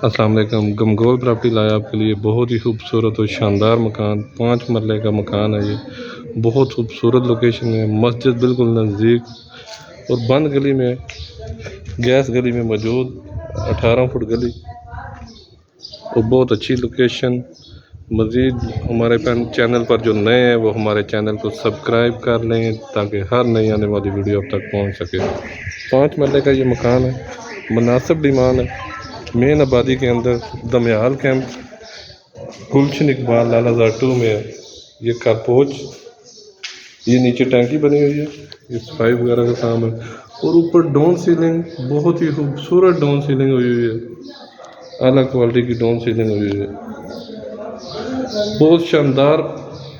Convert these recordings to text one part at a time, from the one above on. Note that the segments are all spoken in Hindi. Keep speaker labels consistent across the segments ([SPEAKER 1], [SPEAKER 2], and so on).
[SPEAKER 1] अस्सलाम वालेकुम। गमगोल प्रॉपर्टी लाया आपके लिए बहुत ही खूबसूरत और शानदार मकान। 5 मरले का मकान है ये। बहुत खूबसूरत लोकेशन है, मस्जिद बिल्कुल नज़दीक और बंद गली में, गैस गली में मौजूद, 18 फुट गली और बहुत अच्छी लोकेशन। मज़ीद हमारे चैनल पर जो नए हैं वो हमारे चैनल को सब्सक्राइब कर लें ताकि हर नई आने वाली वीडियो अब तक पहुंच सके। 5 मरले का ये मकान है, मुनासिब डिमांड है। मेन आबादी के अंदर दमयाल कैंप गुलशन इकबाल लालाजार 2 में है। ये कारपोच, ये नीचे टैंकी बनी हुई है, ये सफाई वगैरह का काम है और ऊपर डाउन सीलिंग, बहुत ही खूबसूरत डाउन सीलिंग हुई हुई है। अलग क्वालिटी की डाउन सीलिंग हुई हुई है, बहुत शानदार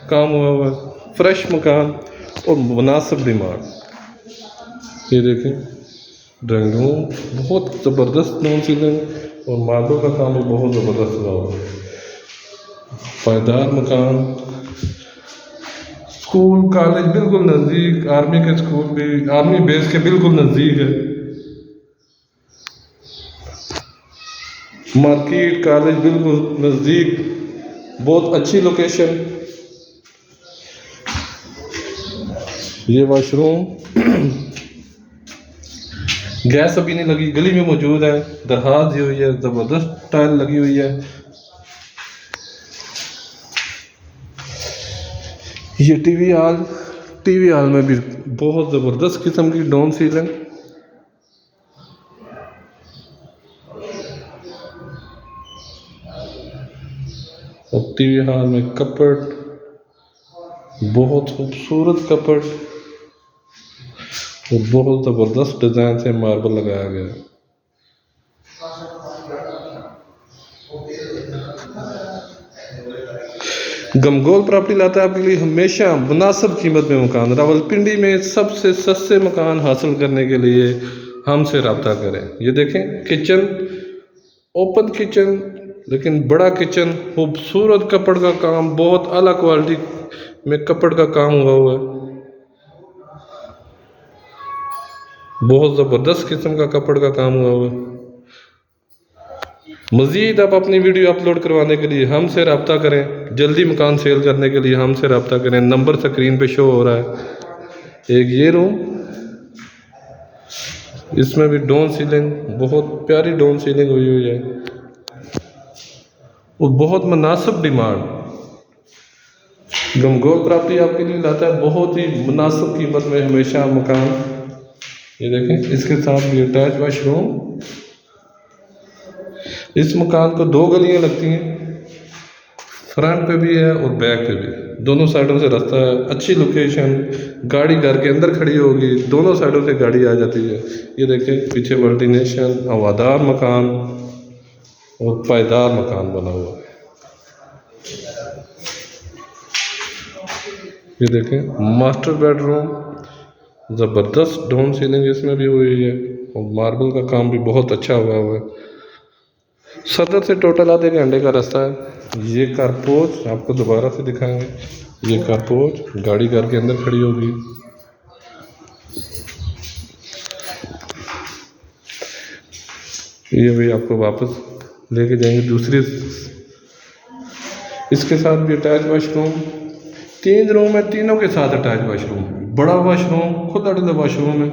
[SPEAKER 1] काम हुआ है। फ्रेश मकान और मुनासिब डिमांड। ये देखें ड्राइंग रूम, बहुत ज़बरदस्त डाउन सीलिंग और मार्बल का काम भी बहुत ज़बरदस्त हुआ हुआ है। पायदार मकान, स्कूल कॉलेज बिल्कुल नज़दीक, आर्मी के स्कूल भी आर्मी बेस के बिल्कुल नज़दीक है। मार्केट कॉलेज बिल्कुल नज़दीक, बहुत अच्छी लोकेशन। ये वॉशरूम गैस अभी नहीं लगी, गली में मौजूद है, दरखास्त दी हुई है, ज़बरदस्त टाइल लगी हुई है। ये टीवी हॉल में भी बहुत ज़बरदस्त किस्म की डाउन सीलिंग। और टीवी हॉल में कपट, बहुत खूबसूरत कपट और बहुत ज़बरदस्त डिज़ाइन से मार्बल लगाया गया है। गमगोल प्रॉपर्टी लाता है आपके लिए हमेशा मुनासिब कीमत में मकान। रावलपिंडी में सबसे सस्ते मकान हासिल करने के लिए हमसे रब्ता करें। ये देखें किचन, ओपन किचन, लेकिन बड़ा किचन, खूबसूरत कपड़ का काम, बहुत अलग क्वालिटी में कपड़ का काम हुआ है। बहुत ज़बरदस्त किस्म का कपड़ का काम हुआ है। मज़ीद आप अपनी वीडियो अपलोड करवाने के लिए हमसे रब्ता करें। जल्दी मकान सेल करने के लिए हमसे रब्ता करें। नंबर स्क्रीन पे शो हो रहा है। एक ये रूम, इसमें भी डाउन सीलिंग, बहुत प्यारी डाउन सीलिंग हुई हुई है और बहुत मुनासिब डिमांड। गमगोल प्रॉपर्टी आपके लिए लाता है बहुत ही मुनासिब कीमत में हमेशा मकान। ये देखें इसके साथ भी अटैच वाशरूम। इस मकान को 2 गलियां लगती हैं, फ्रंट पे भी है और बैक पे भी, दोनों साइडों से रास्ता है। अच्छी लोकेशन, गाड़ी घर के अंदर खड़ी होगी, दोनों साइडों से गाड़ी आ जाती है। ये देखें पीछे वेंटिलेशन, हवादार मकान और पायदार मकान बना हुआ है। ये देखें मास्टर बेडरूम, ज़बरदस्त डाउन सीलिंग इसमें भी हुई है और मार्बल का काम भी बहुत अच्छा हुआ है। सदर से टोटल आधे घंटे का रास्ता है। ये कारपोच आपको दोबारा से दिखाएंगे। ये कारपोच, गाड़ी घर के अंदर खड़ी होगी। ये भी आपको वापस लेके जाएंगे दूसरी। इसके साथ भी अटैच वाशरूम, 3 रूम है, तीनों के साथ अटैच वाशरूम, बड़ा वाशरूम, खुला डुला वाशरूम है।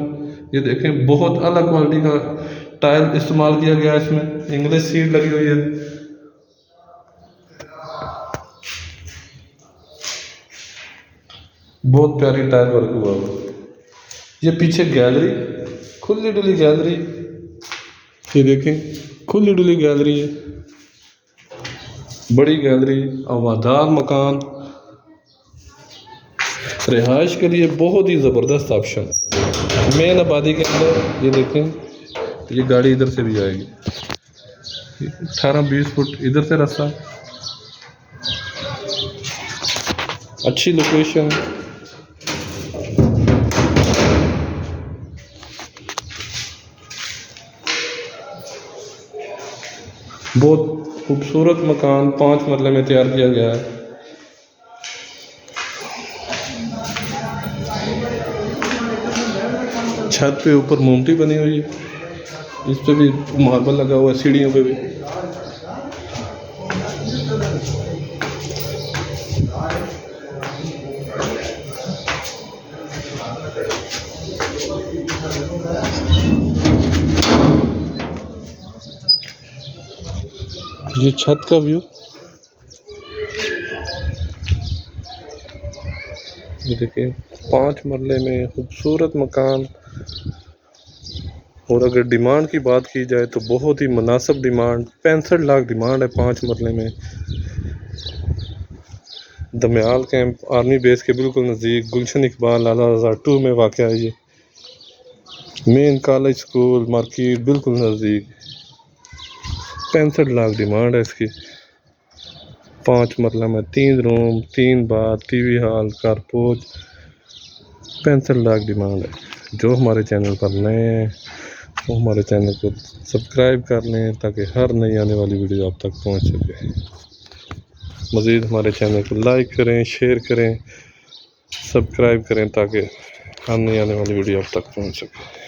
[SPEAKER 1] ये देखें बहुत अलग क्वालिटी का टाइल इस्तेमाल किया गया है। इसमें इंग्लिश सीट लगी हुई है। बहुत प्यारी टाइल वर्क हुआ है। ये पीछे गैलरी, खुली डुली गैलरी, ये देखें खुली डुली गैलरी है, बड़ी गैलरी, हवादार मकान, रिहाइश के लिए बहुत ही ज़बरदस्त ऑप्शन। मेन आबादी के अंदर ये देखें, ये गाड़ी इधर से भी आएगी, 18-20 फुट इधर से रास्ता। अच्छी लोकेशन, बहुत खूबसूरत मकान 5 मरले में तैयार किया गया है। छत पे ऊपर मोमटी बनी हुई है। इस पे भी मार्बल लगा हुआ है, सीढ़ियों पे भी। ये छत का व्यू, ये देखिए 5 मरले में खूबसूरत मकान। और अगर डिमांड की बात की जाए तो बहुत ही मुनासिब डिमांड, 65 लाख डिमांड है 5 मरले में। दमयाल कैंप आर्मी बेस के बिल्कुल नज़दीक, गुलशन इकबाल आला हज़ार 2 में वाक़ है ये। मेन कॉलेज स्कूल मार्केट बिल्कुल नज़दीक। 65 लाख डिमांड है इसकी। 5 मरला में 3 room, 3 bath, TV hall, car porch. 65 lakh demand है। जो हमारे चैनल पर नए हैं वो हमारे चैनल को सब्सक्राइब कर लें ताकि हर नई आने वाली वीडियो आप तक पहुंच सके। मज़ीद हमारे चैनल को लाइक करें, शेयर करें, सब्सक्राइब करें ताकि हर नई आने वाली वीडियो आप तक पहुंच सके।